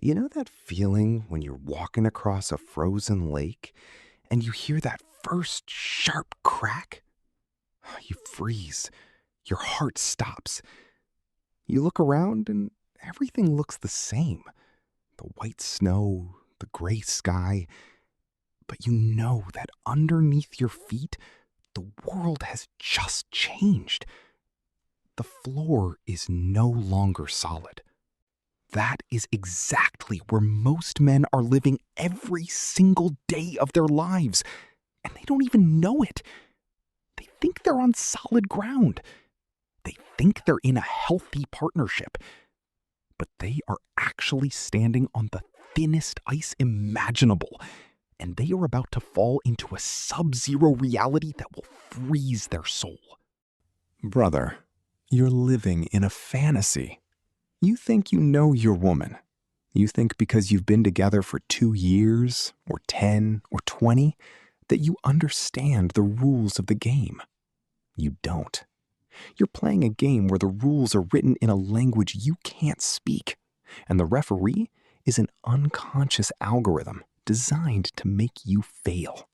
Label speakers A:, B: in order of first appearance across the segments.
A: You know that feeling when you're walking across a frozen lake and you hear that first sharp crack? You freeze. Your heart stops. You look around and everything looks the same. The white snow, the gray sky. But you know that underneath your feet, the world has just changed. The floor is no longer solid. That is exactly where most men are living every single day of their lives, and they don't even know it. They think they're on solid ground. They think they're in a healthy partnership, but they are actually standing on the thinnest ice imaginable, and they are about to fall into a sub-zero reality that will freeze their soul. Brother, you're living in a fantasy. You think you know your woman. You think because you've been together for 2 years, or 10, or 20, that you understand the rules of the game. You don't. You're playing a game where the rules are written in a language you can't speak, and the referee is an unconscious algorithm designed to make you fail.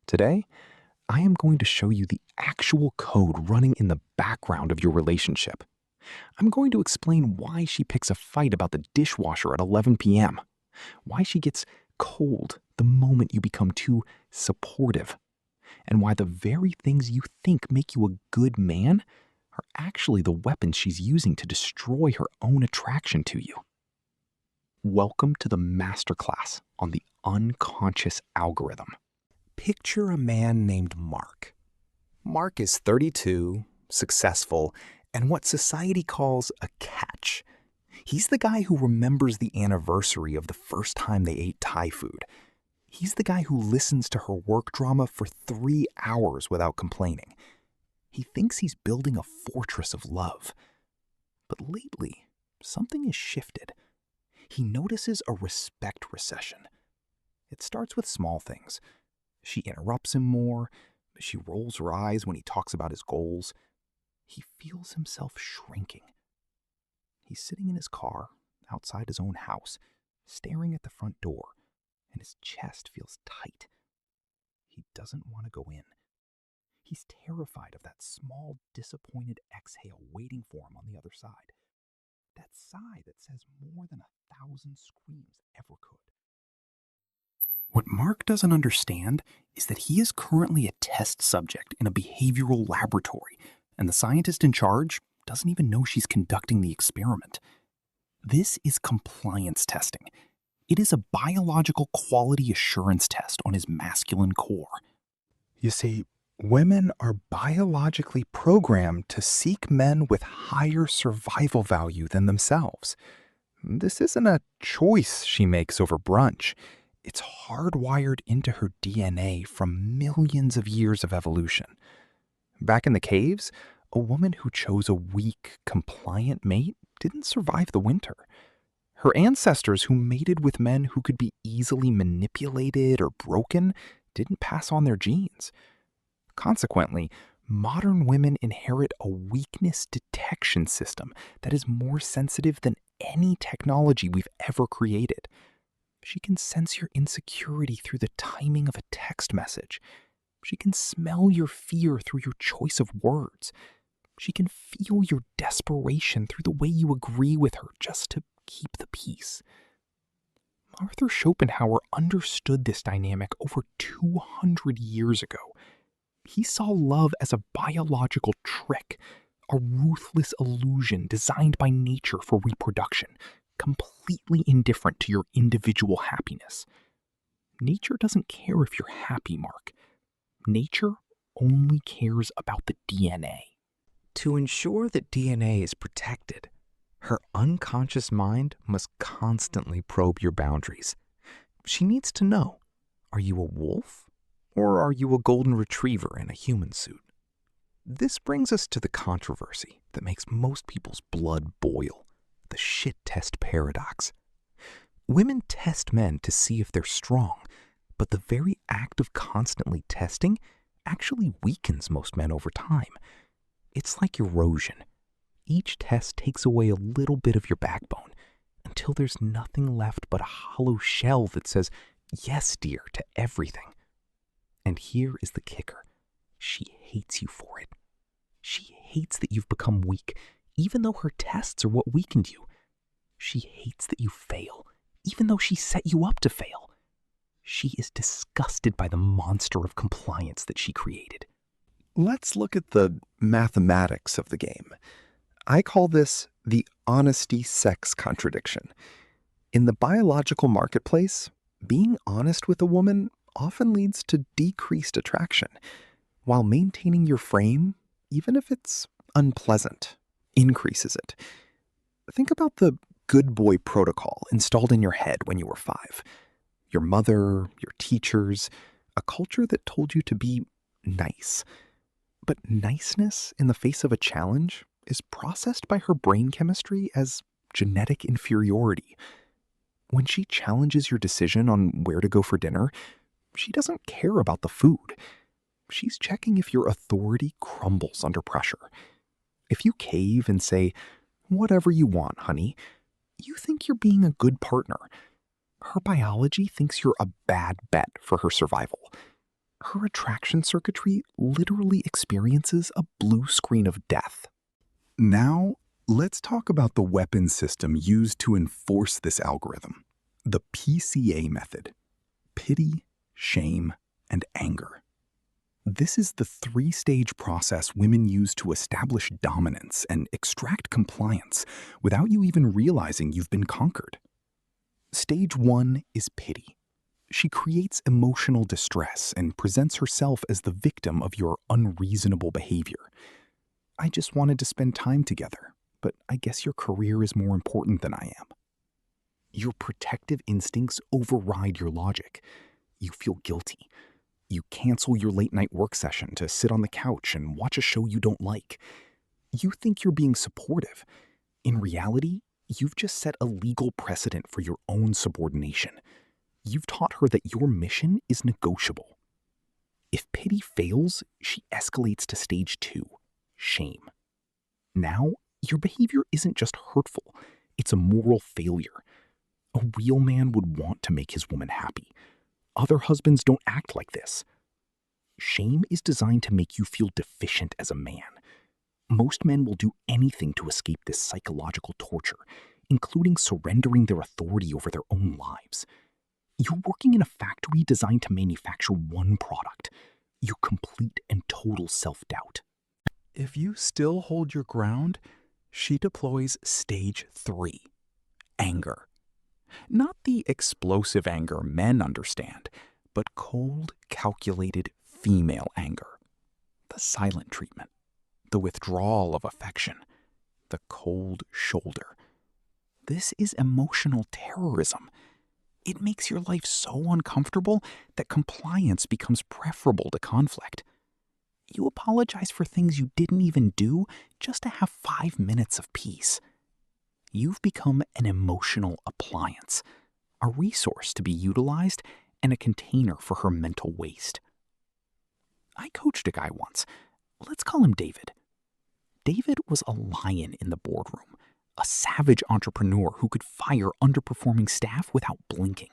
A: Today, I am going to show you the actual code running in the background of your relationship. I'm going to explain why she picks a fight about the dishwasher at 11 p.m., why she gets cold the moment you become too supportive, and why the very things you think make you a good man are actually the weapons she's using to destroy her own attraction to you. Welcome to the masterclass on the unconscious algorithm. Picture a man named Mark. Mark is 32, successful, and what society calls a catch. He's the guy who remembers the anniversary of the first time they ate Thai food. He's the guy who listens to her work drama for 3 hours without complaining. He thinks he's building a fortress of love. But lately, something has shifted. He notices a respect recession. It starts with small things. She interrupts him more. She rolls her eyes when he talks about his goals. He feels himself shrinking. He's sitting in his car, outside his own house, staring at the front door, and his chest feels tight. He doesn't want to go in. He's terrified of that small, disappointed exhale waiting for him on the other side. That sigh that says more than 1,000 screams ever could. What Mark doesn't understand is that he is currently a test subject in a behavioral laboratory, and the scientist in charge doesn't even know she's conducting the experiment. This is compliance testing. It is a biological quality assurance test on his masculine core. You see, women are biologically programmed to seek men with higher survival value than themselves. This isn't a choice she makes over brunch. It's hardwired into her DNA from millions of years of evolution. Back in the caves, a woman who chose a weak, compliant mate didn't survive the winter. Her ancestors who mated with men who could be easily manipulated or broken didn't pass on their genes. Consequently, modern women inherit a weakness detection system that is more sensitive than any technology we've ever created. She can sense your insecurity through the timing of a text message. She can smell your fear through your choice of words. She can feel your desperation through the way you agree with her just to keep the peace. Arthur Schopenhauer understood this dynamic over 200 years ago. He saw love as a biological trick, a ruthless illusion designed by nature for reproduction, completely indifferent to your individual happiness. Nature doesn't care if you're happy, Mark. Nature only cares about the DNA. To ensure that DNA is protected, her unconscious mind must constantly probe your boundaries. She needs to know, are you a wolf or are you a golden retriever in a human suit? This brings us to the controversy that makes most people's blood boil, the shit test paradox. Women test men to see if they're strong, but the very act of constantly testing actually weakens most men over time. It's like erosion. Each test takes away a little bit of your backbone, and until there's nothing left but a hollow shell that says, "Yes, dear," to everything. And here is the kicker. She hates you for it. She hates that you've become weak, even though her tests are what weakened you. She hates that you fail, even though she set you up to fail. She is disgusted by the monster of compliance that she created.
B: Let's look at the mathematics of the game. I call this the honesty-sex contradiction. In the biological marketplace, being honest with a woman often leads to decreased attraction, while maintaining your frame, even if it's unpleasant, increases it. Think about the good boy protocol installed in your head when you were 5. Your mother, your teachers, a culture that told you to be nice. But niceness in the face of a challenge is processed by her brain chemistry as genetic inferiority. When she challenges your decision on where to go for dinner, she doesn't care about the food. She's checking if your authority crumbles under pressure. If you cave and say, "Whatever you want, honey," you think you're being a good partner. Her biology thinks you're a bad bet for her survival. Her attraction circuitry literally experiences a blue screen of death.
C: Now, let's talk about the weapon system used to enforce this algorithm, the PCA method: pity, shame, and anger. This is the 3-stage process women use to establish dominance and extract compliance without you even realizing you've been conquered. Stage 1 is pity. She creates emotional distress and presents herself as the victim of your unreasonable behavior. "I just wanted to spend time together, but I guess your career is more important than I am." Your protective instincts override your logic. You feel guilty. You cancel your late-night work session to sit on the couch and watch a show you don't like. You think you're being supportive. In reality, you've just set a legal precedent for your own subordination. You've taught her that your mission is negotiable. If pity fails, she escalates to stage 2, shame. Now, your behavior isn't just hurtful, it's a moral failure. A real man would want to make his woman happy. Other husbands don't act like this. Shame is designed to make you feel deficient as a man. Most men will do anything to escape this psychological torture, including surrendering their authority over their own lives. You're working in a factory designed to manufacture one product: your complete and total self-doubt. If you still hold your ground, she deploys stage 3, anger. Not the explosive anger men understand, but cold, calculated female anger. The silent treatment, the withdrawal of affection, the cold shoulder. This is emotional terrorism. It makes your life so uncomfortable that compliance becomes preferable to conflict. You apologize for things you didn't even do just to have 5 minutes of peace. You've become an emotional appliance, a resource to be utilized and a container for her mental waste. I coached a guy once. Let's call him David. David was a lion in the boardroom, a savage entrepreneur who could fire underperforming staff without blinking.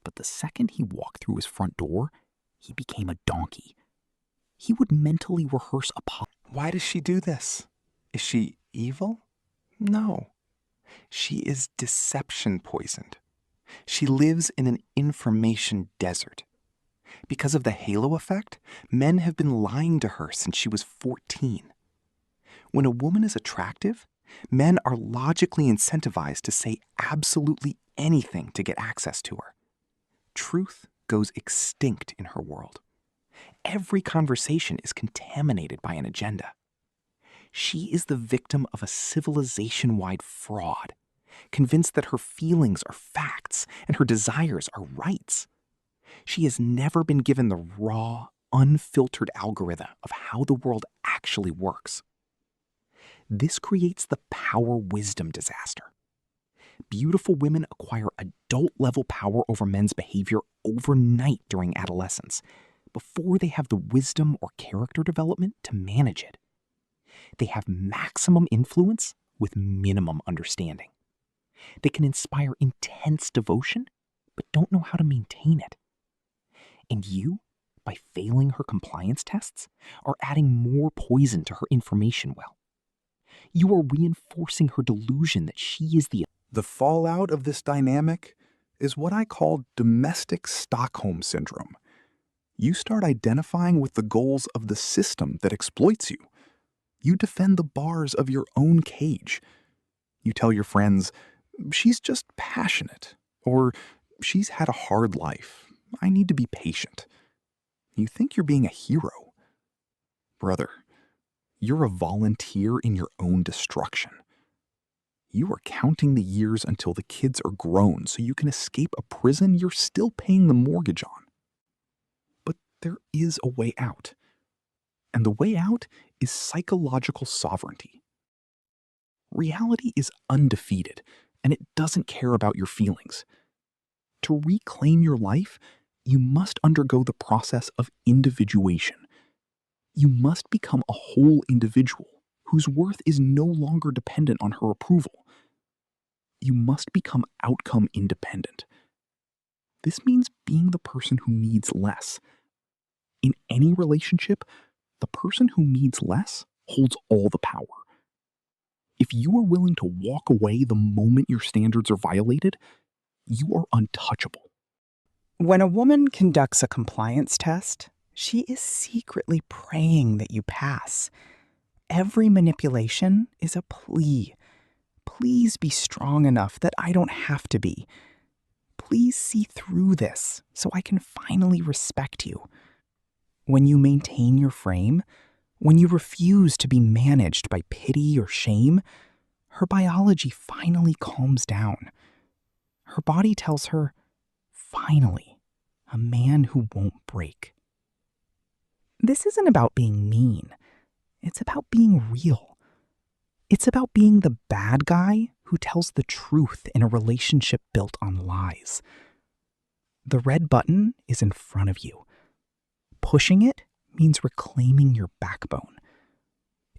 C: But the second he walked through his front door, he became a donkey. He would mentally rehearse
B: Why does she do this? Is she evil? No. She is deception poisoned. She lives in an information desert. Because of the halo effect, men have been lying to her since she was 14. When a woman is attractive, men are logically incentivized to say absolutely anything to get access to her. Truth goes extinct in her world. Every conversation is contaminated by an agenda. She is the victim of a civilization-wide fraud, convinced that her feelings are facts and her desires are rights. She has never been given the raw, unfiltered algorithm of how the world actually works. This creates the power-wisdom disaster. Beautiful women acquire adult-level power over men's behavior overnight during adolescence, before they have the wisdom or character development to manage it. They have maximum influence with minimum understanding.
D: They can inspire intense devotion, but don't know how to maintain it. And you, by failing her compliance tests, are adding more poison to her information well. You are reinforcing her delusion that she is the
C: The fallout of this dynamic is what I call Domestic Stockholm Syndrome. You start identifying with the goals of the system that exploits you. You defend the bars of your own cage. You tell your friends, she's just passionate, or she's had a hard life. I need to be patient. You think you're being a hero. Brother, you're a volunteer in your own destruction. You are counting the years until the kids are grown so you can escape a prison you're still paying the mortgage on. But there is a way out. And the way out is psychological sovereignty. Reality is undefeated, and it doesn't care about your feelings. To reclaim your life, you must undergo the process of individuation. You must become a whole individual whose worth is no longer dependent on her approval. You must become outcome independent. This means being the person who needs less. In any relationship, the person who needs less holds all the power. If you are willing to walk away the moment your standards are violated, you are untouchable.
E: When a woman conducts a compliance test, she is secretly praying that you pass. Every manipulation is a plea. Please be strong enough that I don't have to be. Please see through this so I can finally respect you. When you maintain your frame, when you refuse to be managed by pity or shame, her biology finally calms down. Her body tells her, finally, a man who won't break. This isn't about being mean. It's about being real. It's about being the bad guy who tells the truth in a relationship built on lies. The red button is in front of you. Pushing it means reclaiming your backbone.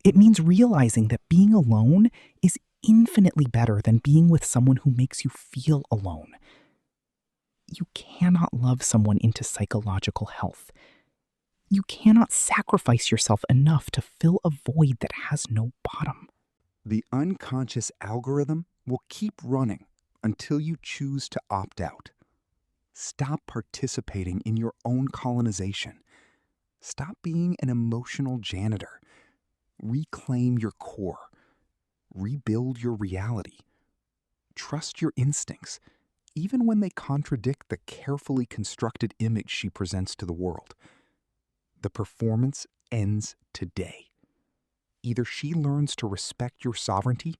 E: It means realizing that being alone is infinitely better than being with someone who makes you feel alone. You cannot love someone into psychological health. You cannot sacrifice yourself enough to fill a void that has no bottom.
A: The unconscious algorithm will keep running until you choose to opt out. Stop participating in your own colonization. Stop being an emotional janitor. Reclaim your core. Rebuild your reality. Trust your instincts, even when they contradict the carefully constructed image she presents to the world. The performance ends today. Either she learns to respect your sovereignty,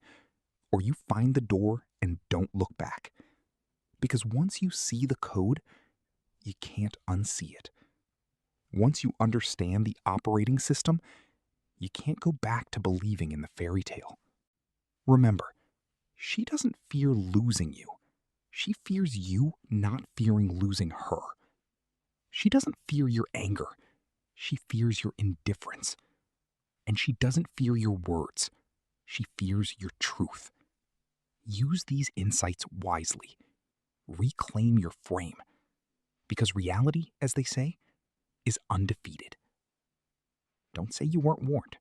A: or you find the door and don't look back. Because once you see the code, you can't unsee it. Once you understand the operating system, you can't go back to believing in the fairy tale. Remember, she doesn't fear losing you. She fears you not fearing losing her. She doesn't fear your anger. She fears your indifference. And she doesn't fear your words. She fears your truth. Use these insights wisely. Reclaim your frame. Because reality, as they say, is undefeated. Don't say you weren't warned.